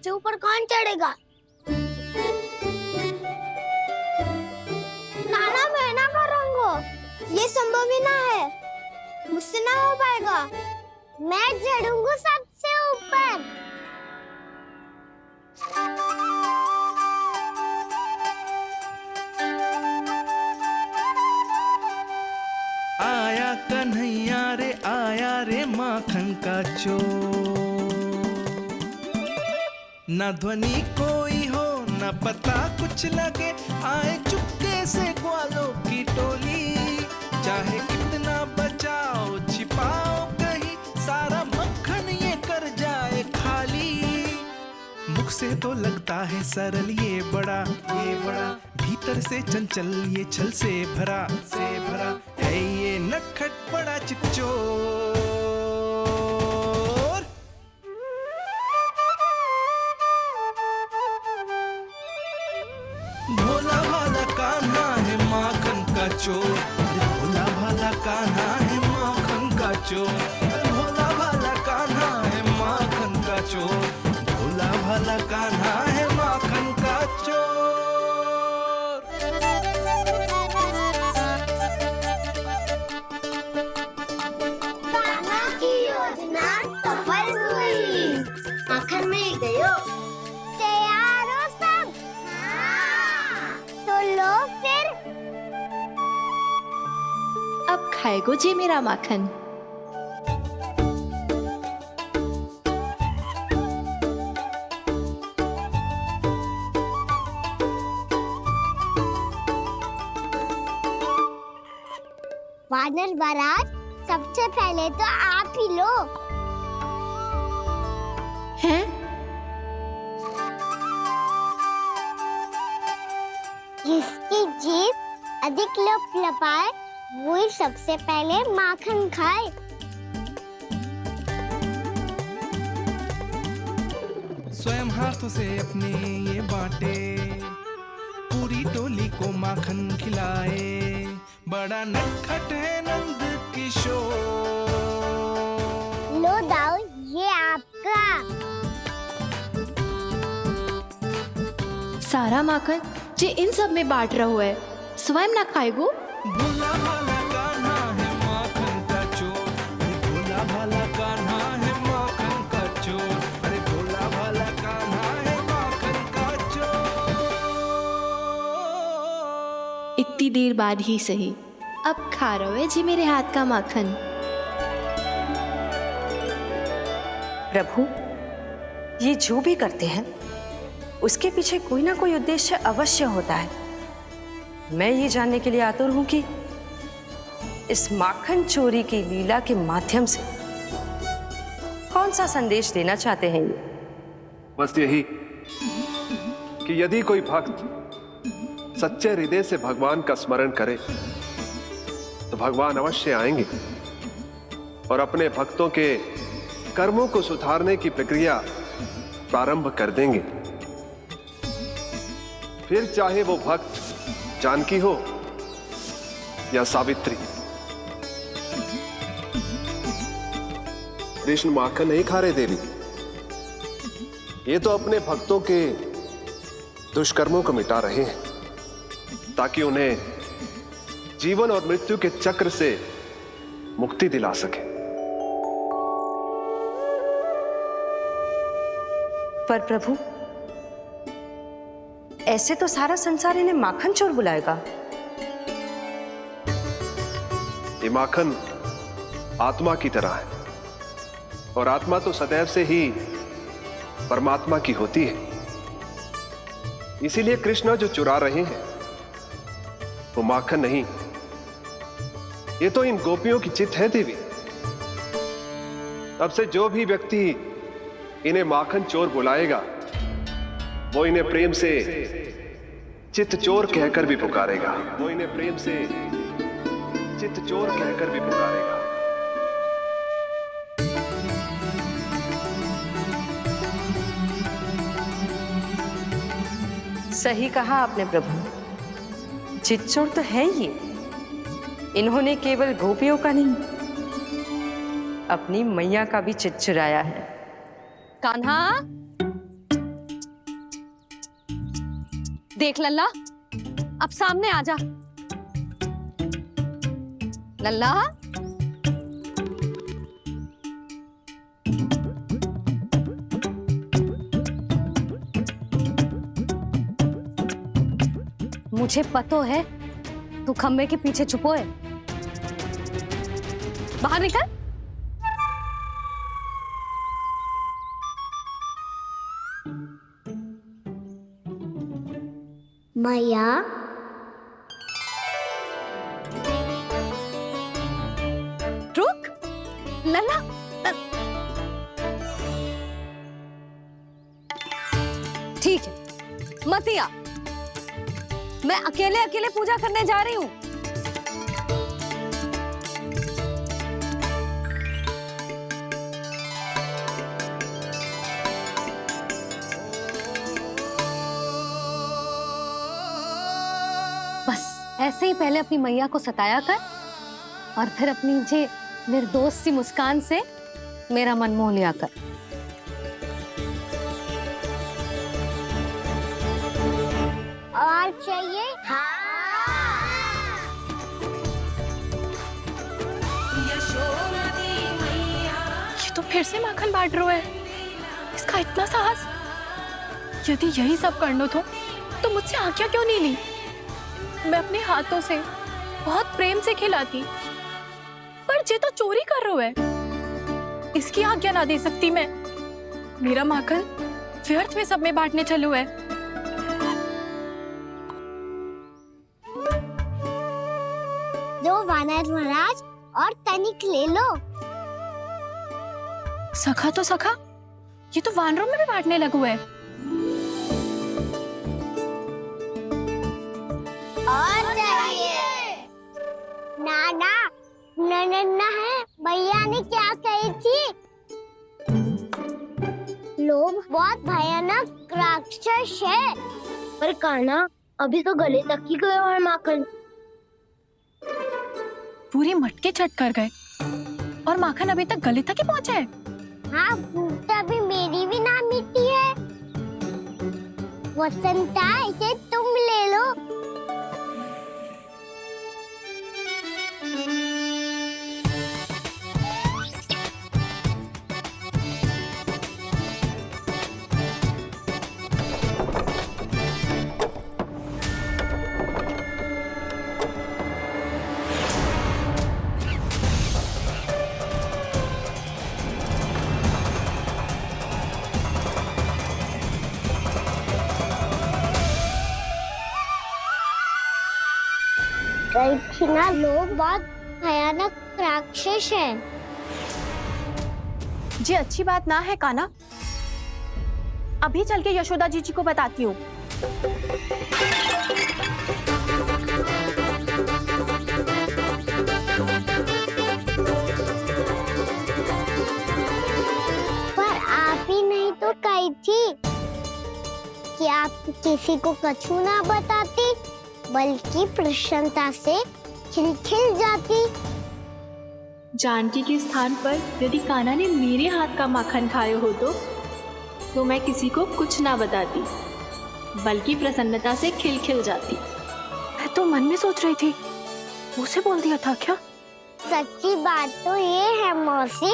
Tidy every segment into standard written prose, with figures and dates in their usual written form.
सबसे ऊपर कौन चढ़ेगा? नाना मैं ना करूँगा, ये संभव ही ना है, मुझसे ना हो पाएगा। मैं चढ़ूंगा सबसे ऊपर। आया कन्हैया रे माखन का चोर। न ध्वनि कोई हो न पता कुछ लगे, आए चुपके से ग्वालों की टोली। चाहे कितना बचाओ छिपाओ कहीं, सारा मक्खन ये कर जाए खाली। मुख से तो लगता है सरल ये बड़ा, भीतर से चंचल ये छल से भरा है ये नटखट बड़ा चिच्चोर। भोला भाला कान्हा है माखन का चोर, भोला भाला कान्हा है माखन का चोर, भोला भाला कान्हा है माखन का चोर, भोला भाला कान्हा है माखन का चोर। कान्हा की योजना सफल हुई, माखन मिल गयो। तैयार हो सब? हाँ। तो लो फिर। अब खाएगो जे मेरा माखन। वानर महाराज, सबसे पहले तो आप ही लो। हैं? जिसकी जीभ अधिक लपलपाए वही सबसे पहले माखन खाए। स्वयं हाथों से अपने ये बांटे, पूरी टोली को माखन खिलाए। बड़ा नटखट है नंद किशोर। लो दाऊ, ये आपका। सारा माखन जे इन सब में बांट रहो है, स्वयं ना खाएगो। भोला भाला कान्हा है माखन का चोर, भोला भाला कान्हा है माखन का चोर, अरे भोला भाला कान्हा है माखन का चोर। इतनी देर बाद ही सही, अब खा रहो है जी मेरे हाथ का माखन। प्रभु, ये जो भी करते हैं उसके पीछे कोई ना कोई उद्देश्य अवश्य होता है। मैं ये जानने के लिए आतुर हूं कि इस माखन चोरी की लीला के माध्यम से कौन सा संदेश देना चाहते हैं ये। बस यही कि यदि कोई भक्त सच्चे हृदय से भगवान का स्मरण करे तो भगवान अवश्य आएंगे और अपने भक्तों के कर्मों को सुधारने की प्रक्रिया प्रारंभ कर देंगे। फिर चाहे वो भक्त जानकी हो या सावित्री। कृष्ण माखन नहीं खा रहे देवी, ये तो अपने भक्तों के दुष्कर्मों को मिटा रहे हैं ताकि उन्हें जीवन और मृत्यु के चक्र से मुक्ति दिला सके। पर प्रभु, ऐसे तो सारा संसार इन्हें माखन चोर बुलाएगा। ये माखन आत्मा की तरह है और आत्मा तो सदैव से ही परमात्मा की होती है। इसीलिए कृष्ण जो चुरा रहे हैं वो माखन नहीं, ये तो इन गोपियों की चित है देवी। अब से जो भी व्यक्ति इन्हें माखन चोर बुलाएगा वो इन्हें प्रेम से चित्त चोर कहकर भी पुकारेगा, वो इन्हें प्रेम से चित्त चोर कहकर भी पुकारेगा। सही कहा आपने प्रभु, चित्त चोर तो है ये। इन्होंने केवल गोपियों का नहीं, अपनी मैया का भी चित्त चुराया है। कान्हा, देख लल्ला, अब सामने आ जा। लल्ला, मुझे पतो है तू खम्बे के पीछे छुपो है। बाहर निकल। मैया, रुक लल्ला। ठीक है, मत आ। मैं अकेले अकेले पूजा करने जा रही हूँ। बस ऐसे ही पहले अपनी मैया को सताया कर और फिर अपनी जे निर्दोष सी मुस्कान से मेरा मन मोह लिया कर। और चाहिए? ये तो फिर से माखन बांट रहा है। इसका इतना साहस। यदि यही सब करना तो मुझसे आज्ञा क्यों नहीं ली? मैं अपने हाथों से बहुत प्रेम से खिलाती, पर ये तो चोरी कर रहा है। इसकी आज्ञा ना दे सकती मैं। मेरा माखन व्यर्थ में सब में बांटने चलू है। दो वानर महाराज और तनिक ले लो। सखा तो सखा, ये तो वानरों में भी बांटने लगू है। और चाहिए? नाना, नन्ना है। भैया ने क्या कही थी? लोभ बहुत भयानक राक्षस है। पर कान्हा, अभी तो गले तक ही गया है माखन। पूरी मटके चट कर गए और माखन अभी तक गले तक ही पहुंचा है। हाँ, तभी मेरी भी ना मिट्टी है। वसंता, इसे तुम ले लो। ना, लोग बहुत भयानक राक्षस है। जी अच्छी बात ना है कान्हा। अभी चल के यशोदा जी को बताती हूँ। पर आप ही नहीं तो कही थी कि आप किसी को कछु ना बताती, बल्कि प्रसन्नता से खिलखिल जाती। जानकी के स्थान पर यदि कान्हा ने मेरे हाथ का माखन खाए हो तो मैं किसी को कुछ ना बताती, बल्कि प्रसन्नता से खिलखिल जाती। मैं तो मन में सोच रही थी, उसे बोल दिया था क्या? सच्ची बात तो ये है मौसी,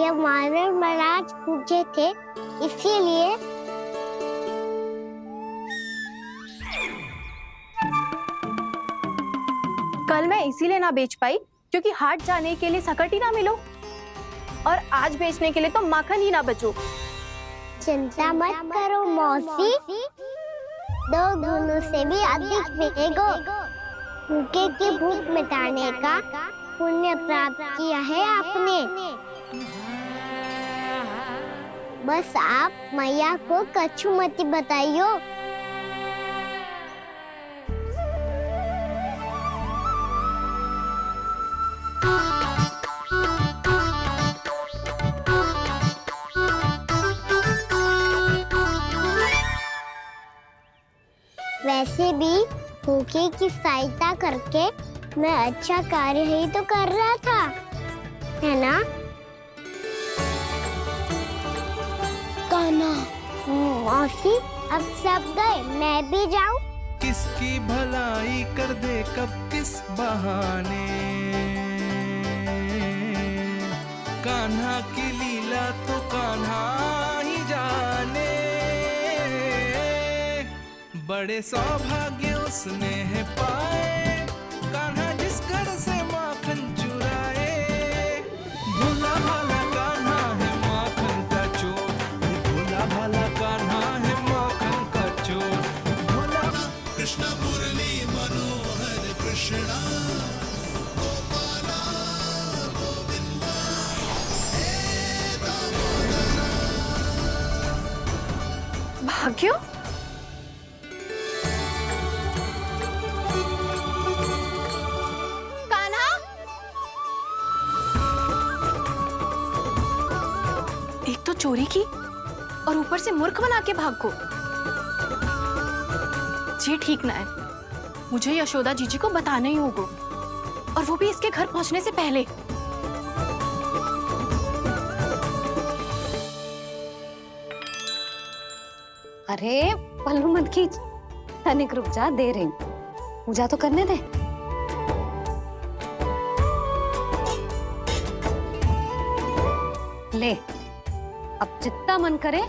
ये वानर महाराज पूछे थे, इसीलिए। कल मैं इसीलिए ना बेच पाई क्योंकि हाट जाने के लिए सकट ही ना मिलो, और आज बेचने के लिए तो माखन ही ना बचो। चिंता मत करो मौसी, 2 गुणों से भी अधिक मिलेगा। भूखे की भूख मिटाने का पुण्य प्राप्त किया है आपने। बस आप मैया को कछु मत बताइयो। वैसे भी भूखे की सहायता करके मैं अच्छा कार्य ही तो कर रहा था, है ना? कान्हा, मौसी अब सब गए, मैं भी जाऊं? किसकी भलाई कर दे कब किस बहाने, कान्हा की लीला तो कान्हा ही जाने। बड़े सौभाग्य उसने है पाए, कान्हा जिस घर से माखन चुराए। भोला भाला कान्हा है माखन का चोर, भोला भाला कान्हा है माखन का चोर। भोला कृष्ण मुरली मनोहर कृष्णा गोपाला गोविंदा हे दामोदरा। भाग्य? कान्हा? एक तो चोरी की और ऊपर से मूर्ख बना के भाग को। ये ठीक ना है, मुझे यशोदा जीजी को बताना ही होगा, और वो भी इसके घर पहुंचने से पहले। अरे पल्लू मत खींच, तनिक रुक जा, दे रही हूं, पूजा तो करने दे। ले, अब जितना मन करे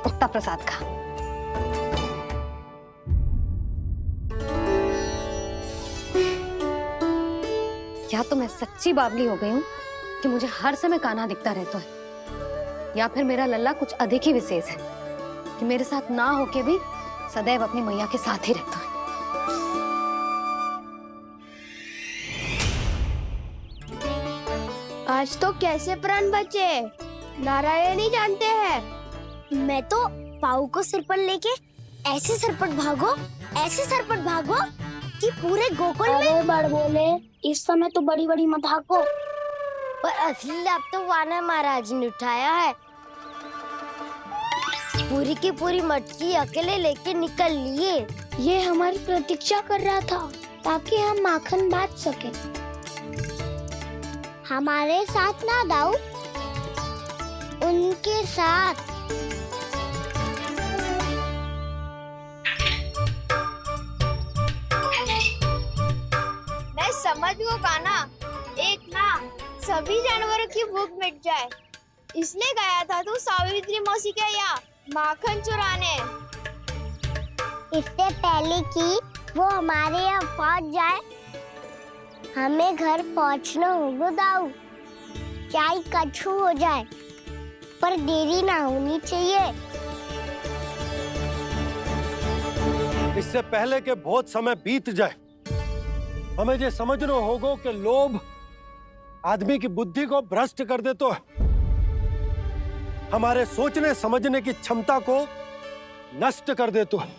उतना प्रसाद खा। या तो मैं सच्ची बावली हो गई हूँ कि मुझे हर समय कान्हा दिखता रहता है, या फिर मेरा लल्ला कुछ अधिक ही विशेष है कि मेरे साथ ना होके भी सदैव अपनी मैया के साथ ही रहता है। आज तो कैसे प्राण बचे, नारायण ही जानते हैं। मैं तो पाऊ को सिर पर लेके ऐसे सरपट भागो कि पूरे गोकुल में बड़ बोले। इस समय तो बड़ी बड़ी मत हाको, पर असली लाभ तो वानर महाराज ने उठाया है। पूरी की पूरी मटकी अकेले लेके निकल लिए। ये हमारी प्रतीक्षा कर रहा था ताकि हम माखन बांट सके। हमारे साथ ना दाऊ, उनके साथ। मैं समझ गो कान्हा, एक ना सभी जानवरों की भूख मिट जाए, इसलिए गया था तू सावित्री मौसी के यहाँ माखन चुराने। इससे पहले कि वो हमारे यहाँ पहुँच जाए, हमें घर पहुँचना होगा दाऊ। चाहे कछु हो जाए, पर देरी ना होनी चाहिए। इससे पहले के बहुत समय बीत जाए, हमें ये समझना होगा कि लोभ आदमी की बुद्धि को भ्रष्ट कर देता है, हमारे सोचने समझने की क्षमता को नष्ट कर देता है।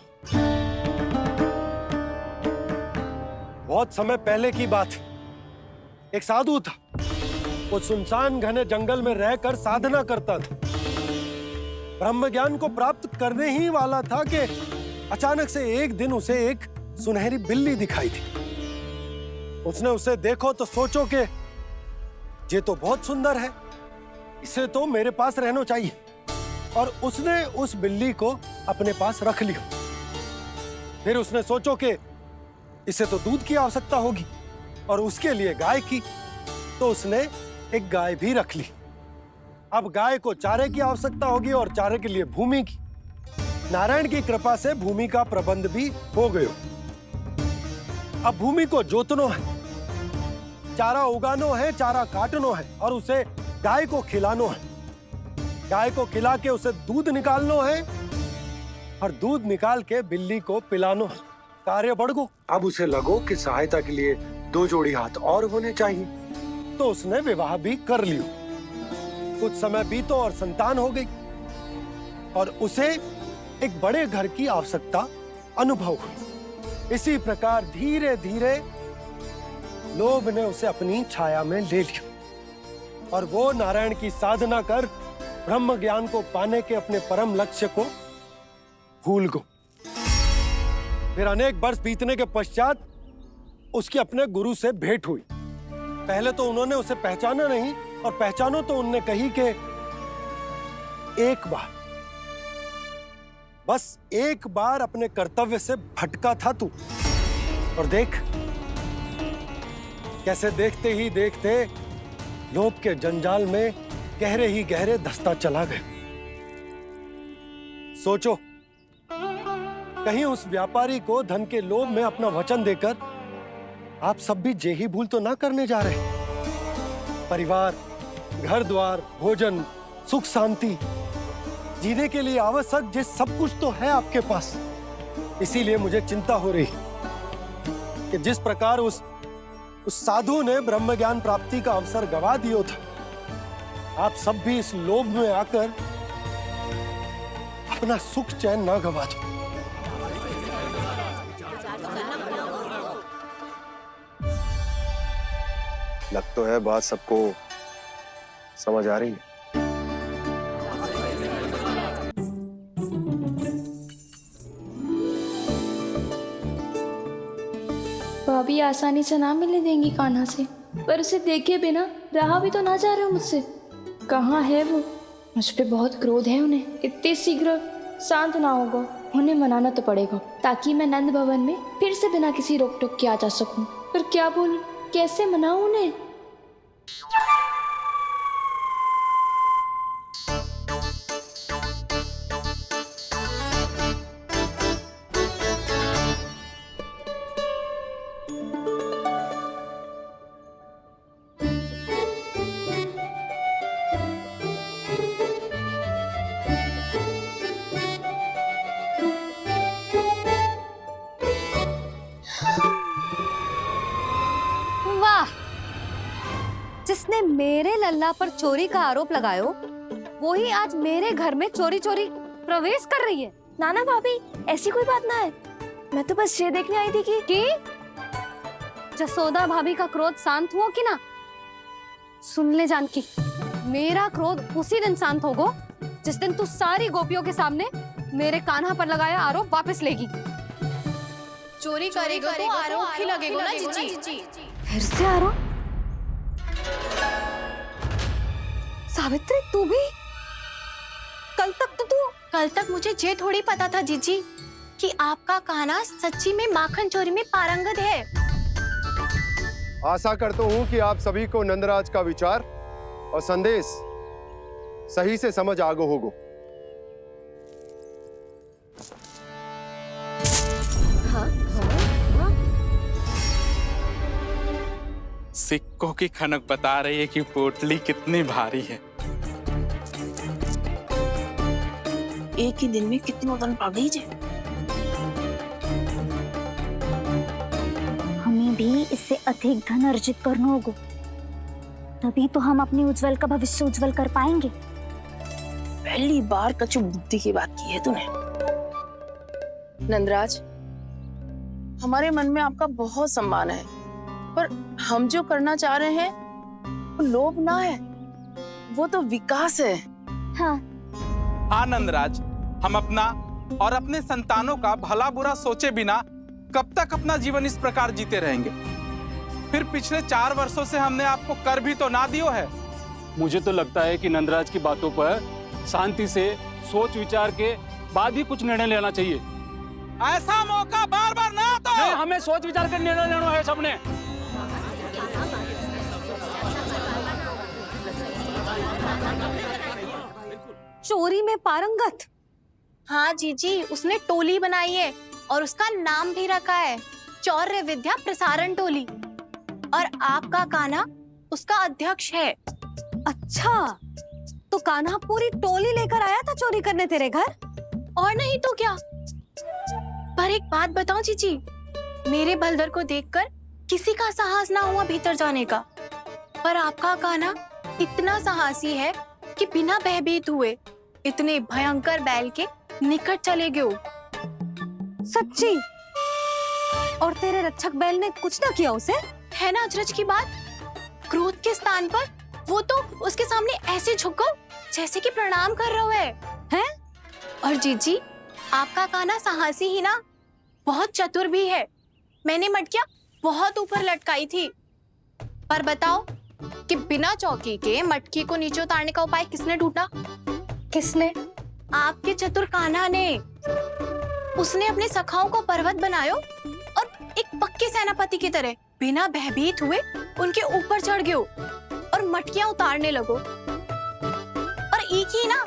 बहुत समय पहले की बात, एक साधु था। वो सुनसान घने जंगल में रहकर साधना करता था। ब्रह्म ज्ञान को प्राप्त करने ही वाला था कि अचानक से एक दिन उसे एक सुनहरी बिल्ली दिखाई थी। उसने उसे देखो तो सोचो कि ये तो बहुत सुंदर है, इसे तो मेरे पास रहना चाहिए, और उसने उस बिल्ली को अपने पास रख लिया। फिर उसने सोचो कि इसे तो दूध की आवश्यकता होगी और उसके लिए गाय की, तो उसने एक गाय भी रख ली। अब गाय को चारे की आवश्यकता होगी और चारे के लिए भूमि की। नारायण की कृपा से भूमि का प्रबंध भी हो गया। अब भूमि को जोतनो है, चारा उगानो है, चारा काटनो है और उसे गाय को खिलानो है। गाय को खिला के उसे दूध निकालनो है और दूध निकाल के बिल्ली को पिलानो है। कार्य बढ़ गो। अब उसे लगो कि सहायता के लिए 2 जोड़ी हाथ और होने चाहिए, तो उसने विवाह भी कर लियो। कुछ समय बीतो और संतान हो गई और उसे एक बड़े घर की आवश्यकता अनुभव हुई। इसी प्रकार धीरे धीरे लोभ ने उसे अपनी छाया में ले लिया और वो नारायण की साधना कर ब्रह्म ज्ञान को पाने के अपने परम लक्ष्य को भूल गो। फिर अनेक वर्ष बीतने के पश्चात उसकी अपने गुरु से भेंट हुई। पहले तो उन्होंने उसे पहचाना नहीं और पहचानो तो उनने कही कि एक बार बस एक बार अपने कर्तव्य से भटका था तू, और देख कैसे देखते ही देखते लोभ के जंजाल में गहरे ही गहरे धंसता चला गया। सोचो, कहीं उस व्यापारी को धन के लोभ में अपना वचन देकर आप सब भी यही भूल तो ना करने जा रहे? परिवार, घर द्वार, भोजन, सुख शांति, जीने के लिए आवश्यक जिस सब कुछ तो है आपके पास। इसीलिए मुझे चिंता हो रही कि जिस प्रकार उस साधु ने ब्रह्म ज्ञान प्राप्ति का अवसर गवा दिया था, आप सब भी इस लोभ में आकर अपना सुख चैन ना गवा दो। लग तो है बात सबको समझ आ रही है। भाभी आसानी से ना मिलने देंगी कान्हा से, पर उसे देखे बिना रहा भी तो ना जा रहा मुझसे। कहाँ है वो? मुझ पे बहुत क्रोध है उन्हें। इतने शीघ्र शांत ना होगा, उन्हें मनाना तो पड़ेगा ताकि मैं नंद भवन में फिर से बिना किसी रोक टोक के आ जा सकूं। पर क्या बोलूं, कैसे मनाऊं उन्हें? वाह, जिसने मेरे लल्ला पर चोरी का आरोप लगायो, वो ही आज मेरे घर में चोरी चोरी प्रवेश कर रही है। नाना भाभी, ऐसी कोई बात ना है। मैं तो बस ये देखने आई थी कि जसोदा भाभी का क्रोध शांत हुआ कि ना? सुन ले जानकी, मेरा क्रोध उसी दिन शांत होगा जिस दिन तू सारी गोपियों के सामने मेरे कान्हा पर लगाया आरोप वापस लेगी। चोरी करेगा तो आरोप ही लगेगा ना जीजी। फिर से आरोप? सावित्री, तू भी? कल तक मुझे ये थोड़ी पता था जीजी कि आपका कान्हा सच्ची में माखन चोरी में पारंगत है। आशा करता हूं कि आप सभी को नंदराज का विचार और संदेश सही से समझ आ गो होगो। सिक्कों की खनक बता रही है कि पोटली कितनी भारी है। एक ही दिन में कितनी धन पा गई जे। हमें भी इससे अधिक धन अर्जित करना होगा, तभी तो हम अपनी उज्जवल का भविष्य उज्जवल कर पाएंगे। पहली बार कछु बुद्धि की बात की है तूने। नंदराज, हमारे मन में आपका बहुत सम्मान है, पर हम जो करना चाह रहे हैं वो लोभ ना है, वो तो विकास है। हाँ नंदराज, हम अपना और अपने संतानों का भला बुरा सोचे बिना कब तक अपना जीवन इस प्रकार जीते रहेंगे? फिर पिछले 4 वर्षों से हमने आपको कर भी तो ना दियो है। मुझे तो लगता है कि नंदराज की बातों पर शांति से सोच विचार के बाद ही कुछ निर्णय लेना चाहिए। ऐसा मौका बार बार ना दो। नहीं, हमें सोच विचार कर निर्णय लेना है सबने। चोरी में पारंगत? हाँ जीजी, उसने टोली बनाई है और उसका नाम भी रखा है चौर्य विद्या प्रसारण टोली, और आपका कान्हा उसका अध्यक्ष है। अच्छा, तो कान्हा पूरी टोली लेकर आया था चोरी करने तेरे घर? और नहीं तो क्या। पर एक बात बताऊं जीजी, मेरे बलदर को देखकर किसी का साहस ना हुआ भीतर जाने का, पर आपका कान्हा इतना साहसी है कि बिना भयभीत हुए इतने भयंकर बैल के निकट चले गए। सच्ची? और तेरे रक्षक बैल ने कुछ ना किया उसे? है ना अचरज की बात। क्रोध के स्थान पर वो तो उसके सामने ऐसे झुको जैसे कि प्रणाम कर रहा है। और जीजी, आपका कान्हा साहसी ही ना, बहुत चतुर भी है। मैंने मटकियां बहुत ऊपर लटकाई थी, पर बताओ कि बिना चौकी के मटकी को नीचे उतारने का उपाय किसने ढूंढा? किसने? आपके चतुर कान्हा ने, उसने अपने सखाओं को पर्वत बनायो और एक पक्के सेनापति की तरह बिना भयभीत हुए उनके ऊपर चढ़ गयो और मटकियां उतारने लगो। और एक ही ना,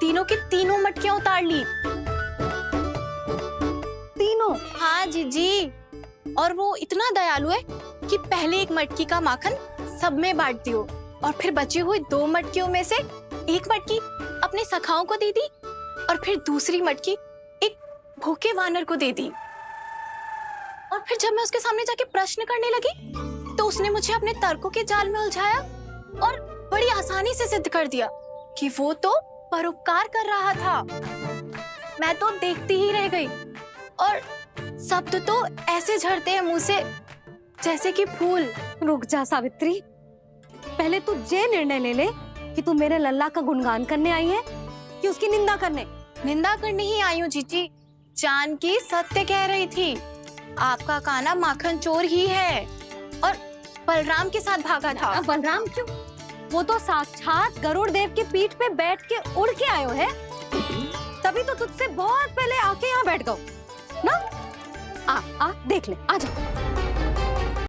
तीनों की तीनों मटकियां उतार ली। तीनों? हाँ जीजी। और वो इतना दयालु है कि पहले एक मटकी का माखन सब में बांट दियो और फिर बची हुई 2 मटकियों में से एक मटकी अपने सखाओं को दे दी और फिर दूसरी मटकी एक भूखे वानर को दे दी। और फिर जब मैं उसके सामने जाके प्रश्न करने लगी तो उसने मुझे अपने तर्कों के जाल में उलझाया और बड़ी आसानी से सिद्ध कर दिया कि वो तो परोपकार कर रहा था। मैं तो देखती ही रह गई और शब्द तो ऐसे झड़ते हैं मुंह से जैसे कि फूल। रुक जा सावित्री, पहले तू ये निर्णय ले ले कि तू मेरे लल्ला का गुणगान करने आई है कि उसकी निंदा करने? निंदा करने ही आई हूँ जीजी। जानकी सत्य कह रही थी, आपका कान्हा माखन चोर ही है और बलराम के साथ भागा था। बलराम क्यों? वो तो साक्षात गरुड़ देव की पीठ पे बैठ के उड़ के आयो है, तभी तो तुझसे बहुत पहले आके यहाँ बैठ गओ ना। आ देख ले, आ जा।